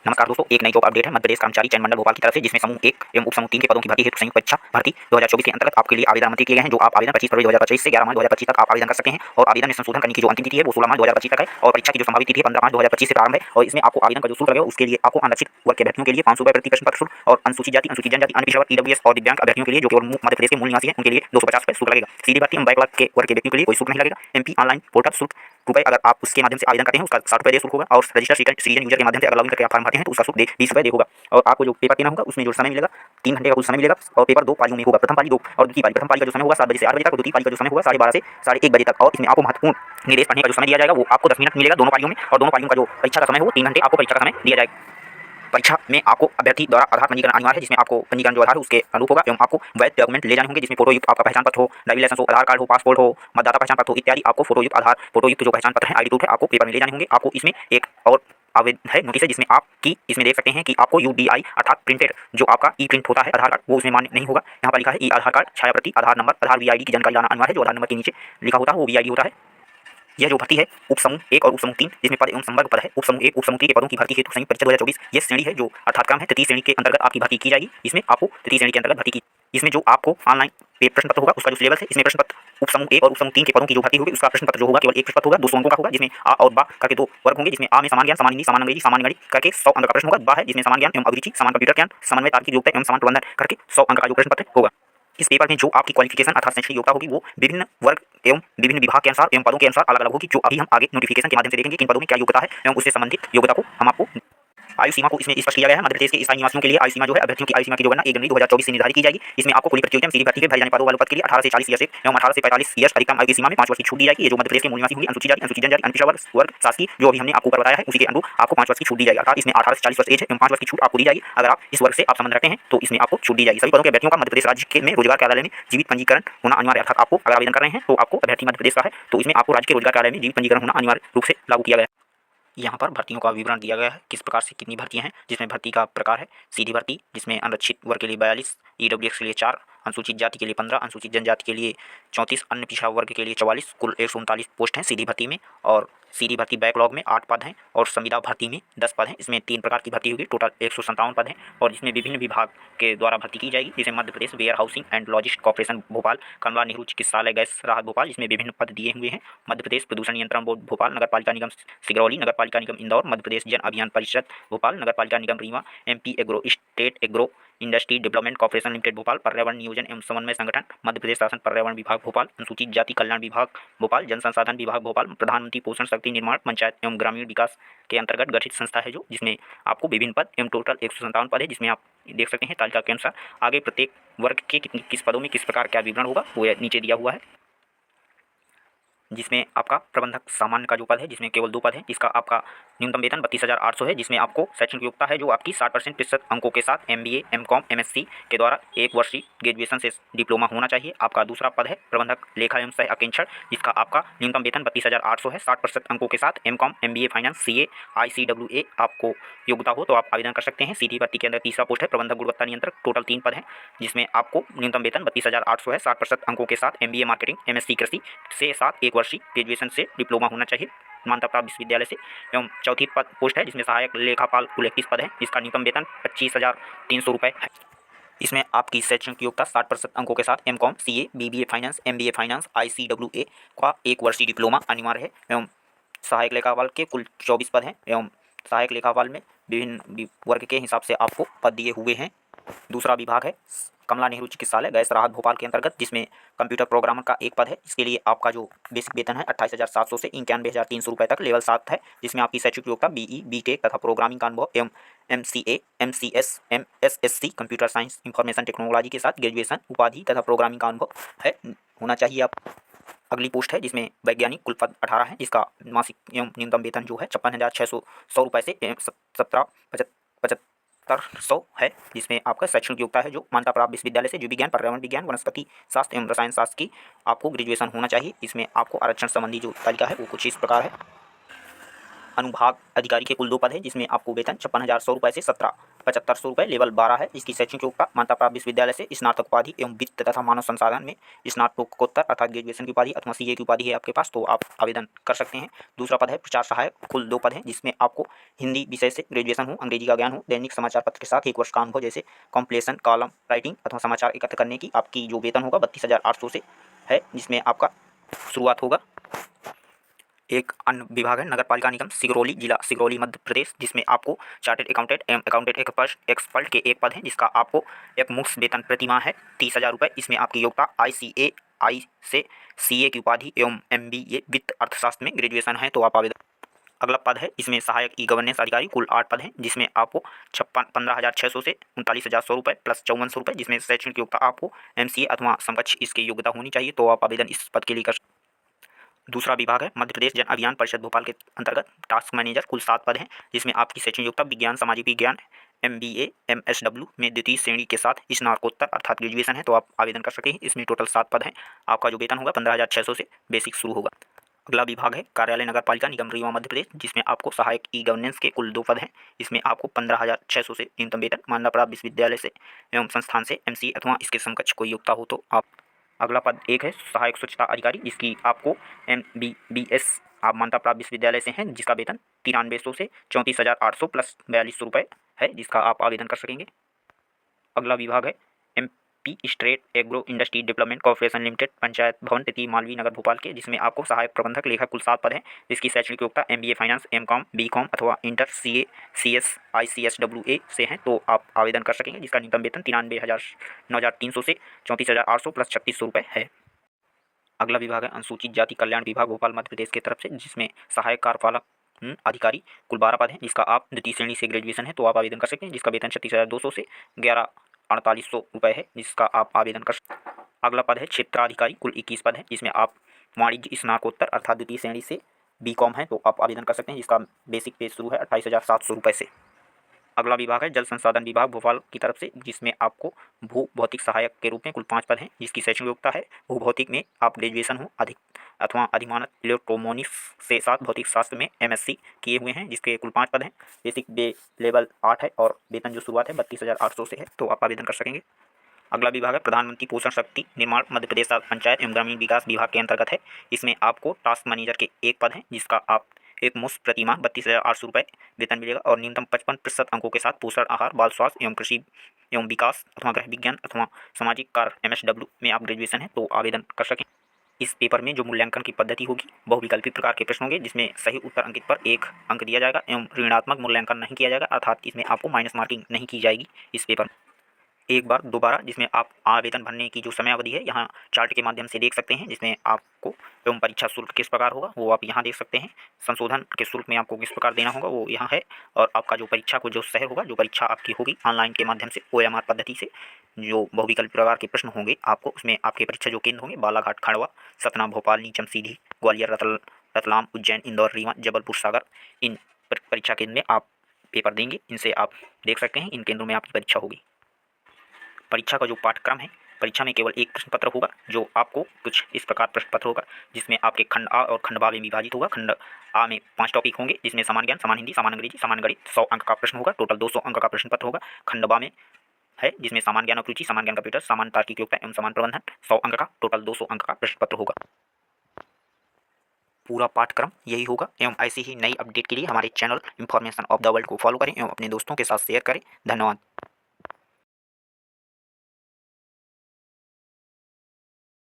नमस्कार दोस्तों, एक नई जॉब अपडेट है मध्य प्रदेश कर्मचारी चयन मंडल भोपाल की तरफ से, जिसमें समूह 1 एवं उप समूह 3 के पदों की भर्ती हेतु संयुक्त परीक्षा भर्ती 2024 के अंतर्गत आपके लिए आवेदन आमंत्रित किए गए हैं। जो आप आवेदन 25 फरवरी 2025 से 11 मार्च 2025 तक आप आवेदन कर सकते हैं और आवेदन में संशोधन करने की जो अंतिम तिथि है वो 16 मार्च 2025 तक है और परीक्षा की जो संभावित तिथि है 15 मार्च 2025 से प्रारंभ है। और इसमें आपको आवेदन का जो शुल्क लगेगा उसके लिए आपको आरक्षित वर्ग के अभ्यर्थियों के लिए 500 रुपये प्रति प्रश्न पत्र शुल्क और अनुसूचित जाति, अनुसूचित जनजाति, अन्य पिछड़ा वर्ग, ईडब्ल्यूएस और दिव्यांग अभ्यर्थियों के लिए जो केवल मध्य प्रदेश के मूल निवासी हैं उनके लिए 250 रुपये शुल्क लगेगा। सीधी भर्ती एवं बैकलॉग के वर्ग के व्यक्तियों के लिए कोई शुल्क नहीं लगेगा। एमपी ऑनलाइन पोर्टल शुल्क रुपये अगर आप उसके माध्यम से आवेदन करते हैं उसका 60 रुपये शुल्क होगा और रजिस्टर सिटीजन यूजर के माध्यम से अगर लॉगिन करके आप फॉर्म भरते हैं तो उसका शुल्क 20 रुपये होगा। और आपको जो पेपर देना होगा उसमें जो समय मिलेगा 3 घंटे का कुल समय मिलेगा और पेपर 2 पालियों में होगा। प्रथम पाली 2 और द्वितीय पाली। प्रथम पाली का जो समय होगा 7 बजे से 8 बजे तक और द्वितीय पाली का जो समय होगा 12:30 से 1:30 बजे तक। और इसमें आपको महत्वपूर्ण निर्देश पढ़ने का जो समय दिया जाएगा वो आपको 10 मिनट मिलेगा दोनों पालियों में और दोनों पालियों का जो परीक्षा का समय हो 3 घंटे आपको परीक्षा का समय दिया जाएगा। परीक्षा में आपको अभ्यर्थी द्वारा आधार पंजीकरण अनिवार्य है, जिसमें आपको पंजीकरण जो आधार है उसके अनुरूप होगा एवं आपको वैध डॉक्यूमेंट ले जाने होंगे, जिसमें फोटो युक्त आपका पहचान पत्र हो, ड्राइविंग लाइसेंस हो, आधार कार्ड हो, पासपोर्ट हो, मतदाता पहचान पत्र हो इत्यादि। आपको फोटो युक्त आधार, फोटो युक्त जो पहचान पत्र है, आईडी प्रूफ है, आपको पेपर में ले जाने होंगे। आपको इसमें एक और आवेदन है नोटिस है जिसमें आपकी इसमें देख सकते हैं कि आपको यूडीआई अर्थात प्रिंटेड जो आपका ई प्रिंट होता है आधार कार्ड वो उसमें मान्य नहीं होगा। यहाँ पर लिखा है ई आधार कार्ड, छाया प्रति, आधार नंबर, आधार वीआईडी की जानकारी लाना अनिवार्य है। जो आधार नंबर के नीचे लिखा होता है वो वीआईडी होता है। यह जो भर्ती है उप समूह 1 और उप समूह 3 जिसमें पद एवं संवर्ग पद है। उप समूह 1 उप समूह 3 के पदों की भर्ती हेतु संयुक्त परीक्षा 2024 यह श्रेणी है जो अर्थात क्रम है तृतीय श्रेणी के अंतर्गत आपकी भर्ती की जाएगी। इसमें आपको तृतीय श्रेणी के अंतर्गत भर्ती की इसमें जो आपको ऑनलाइन प्रश्न पत्र होगा उसका जो सिलेबस है इसमें प्रश्न पत्र उप समूह 1 और उप समूह 3 के पदों की जो भर्ती होगी उसका प्रश्न पत्र जो होगा केवल एक प्रश्न पत्र होगा 200 अंकों का होगा, जिसमें आ और बा करके 2 वर्ग होंगे, जिसमें आ में समान ज्ञान, समान हिंदी, समान अंग्रेजी, समान गणित करके 100 अंक का प्रश्न होगा। बा है जिसमें समान ज्ञान एवं अभिरुचि, समान कंप्यूटर ज्ञान, समन्वय, तार्किक योग्यता एवं समान प्रबंधन करके 100 अंक का जो प्रश्न पत्र होगा। इस पेपर में जो आपकी क्वालिफिकेशन अर्थात शैक्षणिक योग्यता होगी वो विभिन्न वर्ग एवं विभिन्न विभाग के अनुसार एवं पदों के अनुसार अलग अलग होगी, जो अभी हम आगे नोटिफिकेशन के माध्यम से देखेंगे किन पदों में क्या योग्यता है एवं उससे संबंधित योग्यता को हम आपको आयु सीमा को इसमें स्पष्ट किया गया है। मध्य प्रदेश के स्थायी निवासियों के लिए आयु सीमा जो है अभ्यर्थियों की आयु सीमा की जो गणना 1 जनवरी 2024 से निर्धारित की जाएगी। इसमें आपको खुली प्रतियोगिता में सीधी भर्ती के भरे जाने पदों वाले पद के लिए 18 से 40 ईयर्स एवं 18 से 45 ईयर्स अधिकतम आयु की सीमा में 5 वर्ष की छूट दी जाएगी। ये जो मध्य प्रदेश के मूल निवासी होंगे, अनुसूचित जाति, अनुसूचित जनजाति, अन्य पिछड़ा वर्ग शासकीय जो अभी हमने आपको ऊपर बताया है उसी के अनुरूप आपको 5 वर्ष की छूट दी जाएगी। अर्थात इसमें 18 से 40 वर्ष एज है एवं 5 वर्ष की छूट आपको दी जाएगी। अगर आप इस वर्ग से आप संबंध रखते हैं तो इसमें आपको छूट दी जाएगी। सभी पदों के अभ्यर्थियों का मध्य प्रदेश राज्य में रोजगार कार्यालय में जीवित पंजीकरण होना अनिवार्य है। अर्थात आपको अगर आवेदन कर रहे हैं तो आपको अभ्यर्थी मध्य प्रदेश का है तो इसमें आपको राज्य के रोजगार कार्यालय में जीवित पंजीकरण होना अनिवार्य रूप से लागू किया गया है। यहाँ पर भर्तियों का विवरण दिया गया है किस प्रकार से कितनी भर्तियां हैं, जिसमें भर्ती का प्रकार है सीधी भर्ती जिसमें आरक्षित वर्ग के लिए 42, ईडब्ल्यूएस के लिए 4, अनुसूचित जाति के लिए 15, अनुसूचित जनजाति के लिए 34, अन्य पिछड़ा वर्ग के लिए 44, कुल 139 पोस्ट हैं सीधी भर्ती में। और सीधी भर्ती बैकलॉग में 8 पद हैं और संविदा भर्ती में 10 पद हैं। इसमें 3 प्रकार की भर्ती होगी, टोटल 157 पद हैं और इसमें विभिन्न विभाग के द्वारा भर्ती की जाएगी, जिसे Madhya Pradesh warehousing and logistic corporation Bhopal, Kamla Nehru चिकित्सालय गैस राहत भोपाल, इसमें विभिन्न पद दिए हुए हैं। मध्य प्रदेश प्रदूषण नियंत्रण बोर्ड भोपाल, नगर पालिका निगम सिगरौली, नगर पालिका निगम इंदौर, मध्य प्रदेश जन अभियान परिषद भोपाल, नगर पालिका निगम Rewa, MP agro state agro industry development corporation limited Bhopal, पर्यावरण नियोजन एवं समन्वय संगठन मध्य प्रदेश शासन पर्यावरण विभाग भोपाल, अनुसूचित जाति कल्याण विभाग भोपाल, जन संसाधन विभाग भोपाल, प्रधानमंत्री पोषण शक्ति निर्माण पंचायत एवं ग्रामीण विकास के अंतर्गत गठित संस्था है जो जिसमें आपको विभिन्न पद एवं टोटल 157 पद है, जिसमें आप देख सकते हैं तालिका के अनुसार आगे प्रत्येक वर्ग के किस पदों में किस प्रकार क्या विवरण होगा वो नीचे दिया हुआ है। जिसमें आपका प्रबंधक सामान्य का जो पद है जिसमें केवल 2 पद है, जिसका आपका न्यूनतम वेतन 32,800 है, जिसमें आपको शैक्षणिक योग्यता है जो आपकी 60% प्रतिशत अंकों के साथ MBA, MCOM, MSc के द्वारा 1 वर्षीय ग्रेजुएशन से डिप्लोमा होना चाहिए। आपका दूसरा पद है प्रबंधक लेखा एवं सह अकेंक्षण, जिसका आपका न्यूनतम वेतन 32,800 है, 60% अंकों के साथ MCOM, MBA finance, CA, ICWA आपको योग्यता हो तो आप आवेदन कर सकते हैं। सीधी भर्ती के अंदर तीसरा पोस्ट है प्रबंधक गुणवत्ता नियंत्रक, टोटल 3 पद हैं, जिसमें आपको न्यूनतम वेतन 32,800 है, 60% अंकों के साथ MBA मार्केटिंग, MSc कृषि से साथ 1 वर्षीय ग्रेजुएशन से डिप्लोमा होना चाहिए मान्यता प्राप्त विश्वविद्यालय से। एवं चौथी पोस्ट है जिसमें सहायक लेखापाल, कुल 31 पद है, जिसका न्यूनतम वेतन 25,300 रुपये है। इसमें आपकी शैक्षणिक योग्यता 60% अंकों के साथ MCOM, CA, BBA finance, MBA finance, ICWA का 1 वर्षीय डिप्लोमा अनिवार्य है। एवं सहायक लेखापाल के कुल 24 पद हैं एवं सहायक लेखापाल में विभिन्न वर्ग के हिसाब से आपको पद दिए हुए हैं। दूसरा विभाग है कमला नेहरू चिकित्सालय गैस राहत भोपाल के अंतर्गत, जिसमें कंप्यूटर प्रोग्रामर का 1 पद है। इसके लिए आपका जो बेसिक वेतन है 28,700 से 91,300 रुपये तक, लेवल 7 है, जिसमें आपकी शैक्षिक योग्यता BE, BTech तथा प्रोग्रामिंग का अनुभव एवं MCA, MCS, MSSC computer science information technology के साथ ग्रेजुएशन उपाधि तथा प्रोग्रामिंग का अनुभव है होना चाहिए आप। अगली पोस्ट है जिसमें वैज्ञानिक, कुल पद 18 है, जिसका मासिक एवं न्यूनतम वेतन जो है 56,600 रुपये से 17,75,100 है, जिसमें आपका शैक्षणिक योग्यता है जो मान्यता प्राप्त विश्वविद्यालय से जीव विज्ञान, पर्यावरण विज्ञान, वनस्पति शास्त्र एवं रसायन शास्त्र की आपको ग्रेजुएशन होना चाहिए। इसमें आपको आरक्षण संबंधी जो तालिका है वो कुछ इस प्रकार है। अनुभाग अधिकारी के कुल 2 पद हैं, जिसमें आपको वेतन 56,100 रुपये से 17,7500 रुपये, लेवल 12 है, जिसकी शैक्षणिक योग्यता मान्यता प्राप्त विश्वविद्यालय से स्नातक उपाधि एवं वित्त तथा मानव संसाधन में स्नातकोत्तर अर्थात ग्रेजुएशन की उपाधि अथवा सीए की उपाधि है आपके पास, तो आप आवेदन कर सकते हैं। दूसरा पद है प्रचार सहायक, कुल 2 पद हैं, जिसमें आपको हिंदी विषय से ग्रेजुएशन हो, अंग्रेजी का ज्ञान हो, दैनिक समाचार पत्र के साथ 1 वर्ष का अनुभव, जैसे कॉम्प्लेसन, कॉलम राइटिंग अथवा समाचार एकत्र करने की। आपकी जो वेतन होगा 32,800 से है, जिसमें आपका शुरुआत होगा। एक अन्य विभाग है नगर पालिका निगम सिगरौली, जिला सिगरौली, मध्य प्रदेश, जिसमें आपको चार्टेड अकाउंटेंट एवं अकाउंटेंट एक्सपर्ट के 1 पद है, जिसका आपको एक मुफ्त वेतन प्रतिमाह है 30,000 रुपये। इसमें आपकी योग्यता ICAI से CA की उपाधि एवं MBA वित्त अर्थशास्त्र में ग्रेजुएशन है, तो आप आवेदन। अगला पद है इसमें सहायक ई गवर्नेंस अधिकारी, कुल 8 पद हैं, जिसमें आपको 15,600 से 39,100 रुपये प्लस 5400 रुपये, जिसमें शैक्षणिक योग्यता आपको MCA अथवा समकक्ष इसकी योग्यता होनी चाहिए, तो आप आवेदन इस पद के लिए कर। दूसरा विभाग है मध्य प्रदेश जन अभियान परिषद भोपाल के अंतर्गत टास्क मैनेजर, कुल 7 पद हैं, जिसमें आपकी शैक्षणिक योग्यता विज्ञान, सामाजिक विज्ञान, MBA MSW में द्वितीय श्रेणी के साथ स्नातकोत्तर अर्थात ग्रेजुएशन है, तो आप आवेदन कर सकें। इसमें टोटल 7 पद हैं। आपका जो वेतन होगा 15,600 से बेसिक शुरू होगा। अगला विभाग है कार्यालय नगर पालिका निगम रीवा मध्य प्रदेश, जिसमें आपको सहायक ई गवर्नेंस के कुल 2 पद हैं। इसमें आपको 15,600 से न्यूनतम वेतन, मान्यता प्राप्त विश्वविद्यालय से एवं संस्थान से MCA अथवा इसके समकक्ष कोई योग्यता हो तो आप। अगला पद एक है सहायक स्वच्छता अधिकारी, जिसकी आपको MBBS आप मान्यता प्राप्त विश्वविद्यालय से हैं, जिसका वेतन 9300 से 34,800 प्लस 4200 रुपये है, जिसका आप आवेदन कर सकेंगे। अगला विभाग है MP state agro industry development corporation limited, panchayat भवन तिथि मालवीय नगर भोपाल के, जिसमें आपको सहायक प्रबंधक लेखा कुल 7 पद हैं, जिसकी शैक्षणिक योग्यता MBA फाइनेंस, MCOM, BCOM अथवा इंटर CA CS ICSWA से हैं, तो आप आवेदन कर सकेंगे, जिसका न्यूनतम वेतन 93,300 से 34,800 प्लस 3600 रुपये है। अगला विभाग है अनुसूचित जाति कल्याण विभाग भोपाल मध्य प्रदेश की तरफ से, जिसमें सहायक कार्यपालक अधिकारी कुल 12 पद हैं, जिसका आप द्वितीय श्रेणी से ग्रेजुएशन है, तो आप आवेदन कर सकते हैं, जिसका वेतन 36,200 से 11,4800 रुपये है, जिसका आप आवेदन कर सकते हैं। अगला पद है क्षेत्राधिकारी, कुल 21 पद है, जिसमें आप वाणिज्य स्नातकोत्तर अर्थात द्वितीय श्रेणी से BCOM है, तो आप आवेदन कर सकते हैं, जिसका बेसिक पे शुरू है 28,700 रुपये से। अगला विभाग है जल संसाधन विभाग भोपाल की तरफ से, जिसमें आपको भू भौतिक सहायक के रूप में कुल 5 पद हैं, जिसकी शैक्षणिक योग्यता है भू भौतिक में आप ग्रेजुएशन हो अधिक अथवा अधिमानत इलेक्ट्रोमोनिक्स से साथ भौतिक शास्त्र में MSc किए हुए हैं, जिसके कुल 5 पद हैं। बेसिक बे लेवल 8 है और वेतन जो शुरुआत है 32,800 से है, तो आप आवेदन कर सकेंगे। अगला विभाग है प्रधानमंत्री पोषण शक्ति निर्माण मध्य प्रदेश पंचायत एवं ग्रामीण विकास विभाग के अंतर्गत है। इसमें आपको टास्क मैनेजर के 1 पद है, जिसका आप एक मुफ्त प्रतिमाह 32,800 रुपये वेतन मिलेगा और न्यूनतम 55% अंकों के साथ पोषण आहार, बाल स्वास्थ्य एवं कृषि एवं विकास अथवा गृह विज्ञान अथवा सामाजिक कार्य MSW में आप ग्रेजुएशन है, तो आवेदन कर सकें। इस पेपर में जो मूल्यांकन की पद्धति होगी बहुविकल्पी प्रकार के प्रश्न होंगे, जिसमें सही उत्तर अंकित पर 1 अंक दिया जाएगा एवं ऋणात्मक मूल्यांकन नहीं किया जाएगा, अर्थात इसमें आपको माइनस मार्किंग नहीं की जाएगी इस पेपर में। एक बार दोबारा जिसमें आप आवेदन भरने की जो समय अवधि है यहाँ चार्ट के माध्यम से देख सकते हैं, जिसमें आपको एवं परीक्षा शुल्क किस प्रकार होगा वो आप यहाँ देख सकते हैं। संशोधन के शुल्क में आपको किस प्रकार देना होगा वो यहाँ है, और आपका जो परीक्षा को जो शहर होगा, जो परीक्षा आपकी होगी ऑनलाइन के माध्यम से OMR पद्धति से, जो बहुविकल्प प्रकार के प्रश्न होंगे आपको उसमें आपके परीक्षा जो केंद्र होंगे बालाघाट, खंडवा, सतना, भोपाल, नीमच, सीधी, ग्वालियर, रतलाम, उज्जैन, इंदौर, रीवा, जबलपुर, सागर, इन परीक्षा केंद्र में आप पेपर देंगे। इनसे आप देख सकते हैं इन केंद्रों में आपकी परीक्षा होगी। परीक्षा का जो पाठ्यक्रम है, परीक्षा में केवल एक प्रश्न पत्र होगा, जो आपको कुछ इस प्रकार प्रश्न पत्र होगा, जिसमें आपके खंड आ और खंड बा में विभाजित होगा। खंड आ में 5 टॉपिक होंगे, जिसमें समान ज्ञान, समान हिंदी, समान अंग्रेजी, समान गणित 100 अंक का प्रश्न होगा। टोटल 200 अंक का प्रश्न पत्र होगा। खंड बा में है जिसमें समान ज्ञान और रुचि, समान ज्ञान कंप्यूटर, समान तार्किक योग्यता एवं समान प्रबंधन 100 अंक का, टोटल 200 अंक का प्रश्न पत्र होगा। पूरा पाठ्यक्रम यही होगा एवं ऐसी ही नई अपडेट के लिए हमारे channel information of the world को फॉलो करें एवं अपने दोस्तों के साथ शेयर करें। धन्यवाद।